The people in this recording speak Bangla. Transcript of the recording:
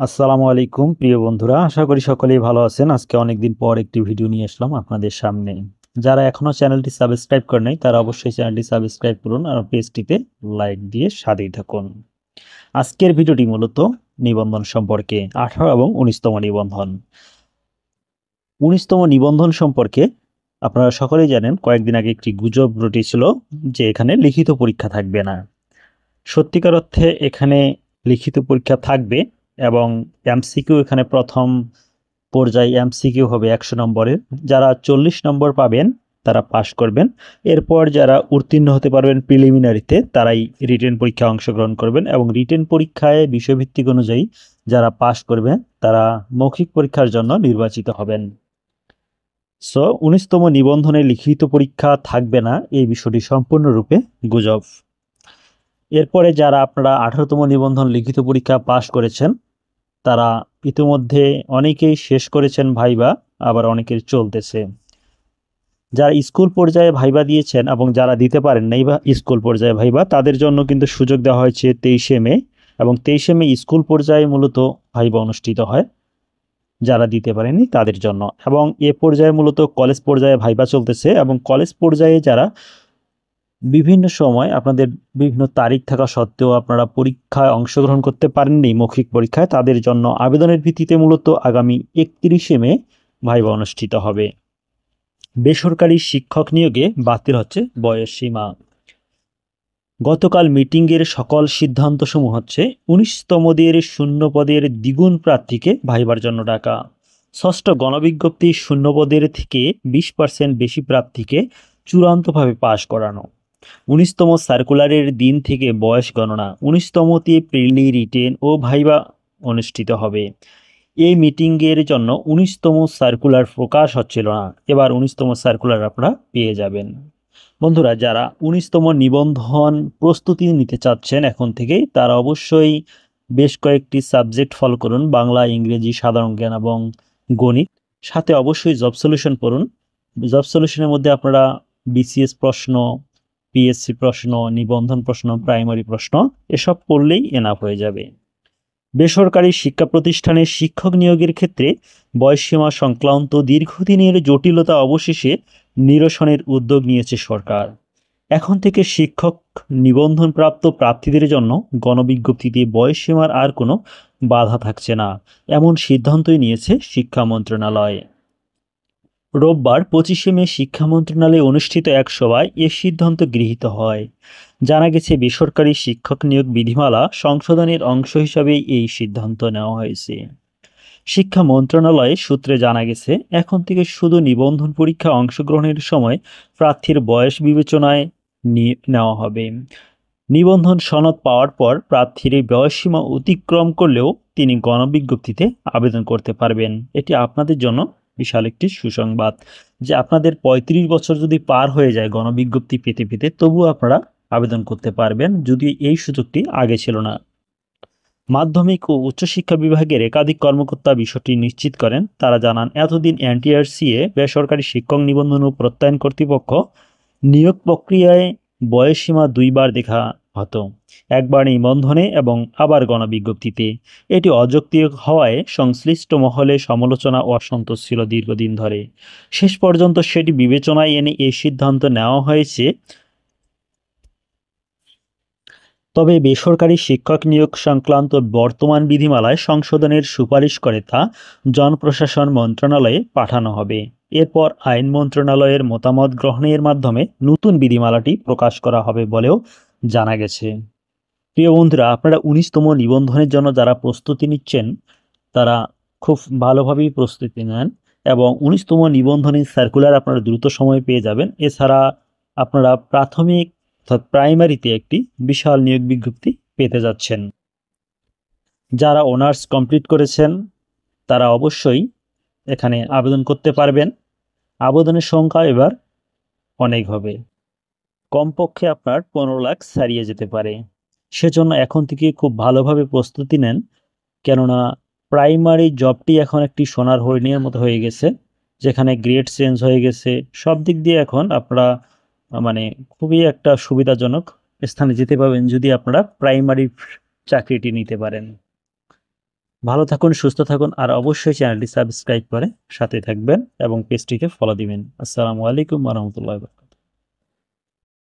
আসসালামু আলাইকুম প্রিয় বন্ধুরা, আশা করি সকলেই ভালো আছেন। আজকে অনেকদিন পর একটি ভিডিও নিয়ে আসলাম আপনাদের সামনে। যারা এখনো চ্যানেলটি সাবস্ক্রাইব করেন নাই তারা অবশ্যই চ্যানেলটি সাবস্ক্রাইব করুন আর পেজটিতে লাইক দিয়ে সাথেই থাকুন। আজকের ভিডিওটি মূলত নিবন্ধন সম্পর্কে, 18 এবং 19তম নিবন্ধন। 19তম নিবন্ধন সম্পর্কে আপনারা সকলেই জানেন, কয়েকদিন আগে একটি গুজব রটেছিল যে এখানে লিখিত পরীক্ষা থাকবে না। সত্যিকার অর্থে এখানে লিখিত পরীক্ষা থাকবে এবং এমসিকিউ এখানে প্রথম পর্যায়ে এমসিকিউ হবে 100 নম্বরের। যারা 40 নম্বর পাবেন তারা পাশ করবেন। এরপর যারা উত্তীর্ণ হতে পারবেন প্রিলিমিনারিতে তারাই রিটেন পরীক্ষায় অংশগ্রহণ করবেন এবং রিটেন পরীক্ষায় বিষয়ভিত্তিক অনুযায়ী যারা পাশ করবেন তারা মৌখিক পরীক্ষার জন্য নির্বাচিত হবেন। সো 19তম নিবন্ধনে লিখিত পরীক্ষা থাকবে না, এই বিষয়টি সম্পূর্ণরূপে গুজব। এরপরে যারা আপনারা 18তম নিবন্ধন লিখিত পরীক্ষা পাশ করেছেন তারা ইতিমধ্যে অনেকেই শেষ করেছেন ভাইবা, আবার অনেকের চলতেছে। যারা স্কুল পর্যায়ে ভাইবা দিয়েছেন এবং যারা দিতে পারেন নাই বা স্কুল পর্যায়ে ভাইবা, তাদের জন্য কিন্তু সুযোগ দেওয়া হয়েছে 23শে মে, এবং 23শে মে স্কুল পর্যায়ে মূলত ভাইবা অনুষ্ঠিত হয় যারা দিতে পারেনি তাদের জন্য। এবং এ পর্যায়ে মূলত কলেজ পর্যায়ে ভাইবা চলতেছে, এবং কলেজ পর্যায়ে যারা বিভিন্ন সময় আপনাদের বিভিন্ন তারিখ থাকা সত্ত্বেও আপনারা পরীক্ষায় অংশগ্রহণ করতে পারেননি মৌখিক পরীক্ষায়, তাদের জন্য আবেদনের ভিত্তিতে মূলত আগামী 31শে মে ভাইবা অনুষ্ঠিত হবে। বেসরকারি শিক্ষক নিয়োগে বাতিল হচ্ছে বয়স সীমা। গতকাল মিটিংয়ের সকল সিদ্ধান্তসমূহ হচ্ছে 19তমদের শূন্য পদের দ্বিগুণ প্রার্থীকে ভাইবার জন্য ডাকা। ষষ্ঠ গণবিজ্ঞপ্তি শূন্য পদের থেকে 20% বেশি প্রার্থীকে চূড়ান্তভাবে পাশ করানো। 19তম সার্কুলারের দিন থেকে বয়স গণনা। 19তমতে প্রিলি, রিটেন ও ভাইবা অনুষ্ঠিত হবে। এই মিটিংয়ের জন্য 19তম সার্কুলার প্রকাশ হচ্ছিল না, এবার 19তম সার্কুলার আপনারা পেয়ে যাবেন। বন্ধুরা, যারা 19তম নিবন্ধন প্রস্তুতি নিতে চাচ্ছেন এখন থেকেই, তারা অবশ্যই বেশ কয়েকটি সাবজেক্ট ফলো করুন: বাংলা, ইংরেজি, সাধারণ জ্ঞান এবং গণিত। সাথে অবশ্যই জব সলিউশন পড়ুন। জব সলিউশনের মধ্যে আপনারা বিসিএস প্রশ্ন, পিএসসি প্রশ্ন, নিবন্ধন প্রশ্ন, প্রাইমারি প্রশ্ন এসব পড়লেই এনাফ হয়ে যাবে। বেসরকারি শিক্ষা প্রতিষ্ঠানে শিক্ষক নিয়োগের ক্ষেত্রে বয়সসীমা সংক্রান্ত দীর্ঘদিনের জটিলতা অবশেষে নিরসনের উদ্যোগ নিয়েছে সরকার। এখন থেকে শিক্ষক নিবন্ধনপ্রাপ্ত প্রার্থীদের জন্য গণবিজ্ঞপ্তিতে বয়সসীমার আর কোনো বাধা থাকছে না, এমন সিদ্ধান্তই নিয়েছে শিক্ষা মন্ত্রণালয়। রোববার 25শে মে শিক্ষা মন্ত্রণালয়ে অনুষ্ঠিত এক সভায় এ সিদ্ধান্ত গৃহীত হয়। জানা গেছে, বেসরকারি শিক্ষক নিয়োগ বিধিমালা সংশোধনের অংশ হিসাবে এই সিদ্ধান্ত নেওয়া হয়েছে। শিক্ষা মন্ত্রণালয় সূত্রে জানা গেছে, এখন থেকে শুধু নিবন্ধন পরীক্ষা অংশগ্রহণের সময় প্রার্থীর বয়স বিবেচনায় নেওয়া হবে। নিবন্ধন সনদ পাওয়ার পর প্রার্থীর এই বয়সসীমা অতিক্রম করলেও তিনি গণবিজ্ঞপ্তিতে আবেদন করতে পারবেন। এটি আপনাদের জন্য বিশাল একটি সুসংবাদ যে আপনাদের 35 বছর যদি পার হয়ে যায় গণবিজ্ঞপ্তি পেতে পেতে, তবুও আপনারা আবেদন করতে পারবেন, যদি এই সুযোগটি আগে ছিল না। মাধ্যমিক ও উচ্চশিক্ষা বিভাগের একাধিক কর্মকর্তা বিষয়টি নিশ্চিত করেন। তারা জানান, এতদিন এনটিআরসি-এ বেসরকারি শিক্ষক নিবন্ধন ও প্রত্যয়ন কর্তৃপক্ষ নিয়োগ প্রক্রিয়ায় বয়সসীমা দুইবার দেখা হতো, একবার নিবন্ধনে এবং আবার গণবিজ্ঞপ্তিতে। এটি অযৌক্তিক হওয়ায় সংশ্লিষ্ট মহলে সমালোচনা ও অসন্তোষ ছিল দীর্ঘদিন ধরে। শেষ পর্যন্ত সেটি বিবেচনায় এনে এই সিদ্ধান্ত নেওয়া হয়েছে। তবে বেসরকারি শিক্ষক নিয়োগ সংক্রান্ত বর্তমান বিধিমালায় সংশোধনের সুপারিশ করে তা জনপ্রশাসন মন্ত্রণালয়ে পাঠানো হবে। এরপর আইন মন্ত্রণালয়ের মতামত গ্রহণের মাধ্যমে নতুন বিধিমালাটি প্রকাশ করা হবে বলেও জানা গেছে। প্রিয় বন্ধুরা, আপনারা 19তম নিবন্ধনের জন্য যারা প্রস্তুতি নিচ্ছেন তারা খুব ভালোভাবেই প্রস্তুতি নেন, এবং 19তম নিবন্ধনের সার্কুলার আপনারা দ্রুত সময়ে পেয়ে যাবেন। এছাড়া আপনারা প্রাথমিক অর্থাৎ প্রাইমারিতে একটি বিশাল নিয়োগ বিজ্ঞপ্তি পেতে যাচ্ছেন। যারা অনার্স কমপ্লিট করেছেন তারা অবশ্যই এখানে আবেদন করতে পারবেন। আবেদনের সংখ্যা এবার অনেক হবে, কমপক্ষে আপনার 15 লাখ ছাড়িয়ে যেতে পারে। সেজন্য এখন থেকে খুব ভালোভাবে প্রস্তুতি নেন, কেননা প্রাইমারি জবটি এখন একটি সোনার হরিণের মতো হয়ে গেছে, যেখানে গ্রেড চেঞ্জ হয়ে গেছে। সব দিক দিয়ে এখন আপনারা মানে খুবই একটা সুবিধাজনক স্থানে যেতে পারবেন যদি আপনারা প্রাইমারি চাকরিটি নিতে পারেন। ভালো থাকুন, সুস্থ থাকুন আর অবশ্যই চ্যানেলটি সাবস্ক্রাইব করে সাথে থাকবেন এবং পেজটিকে ফলো দিবেন। আসসালামু আলাইকুম ওয়া রাহমাতুল্লাহি ওয়া বারাকাতুহু।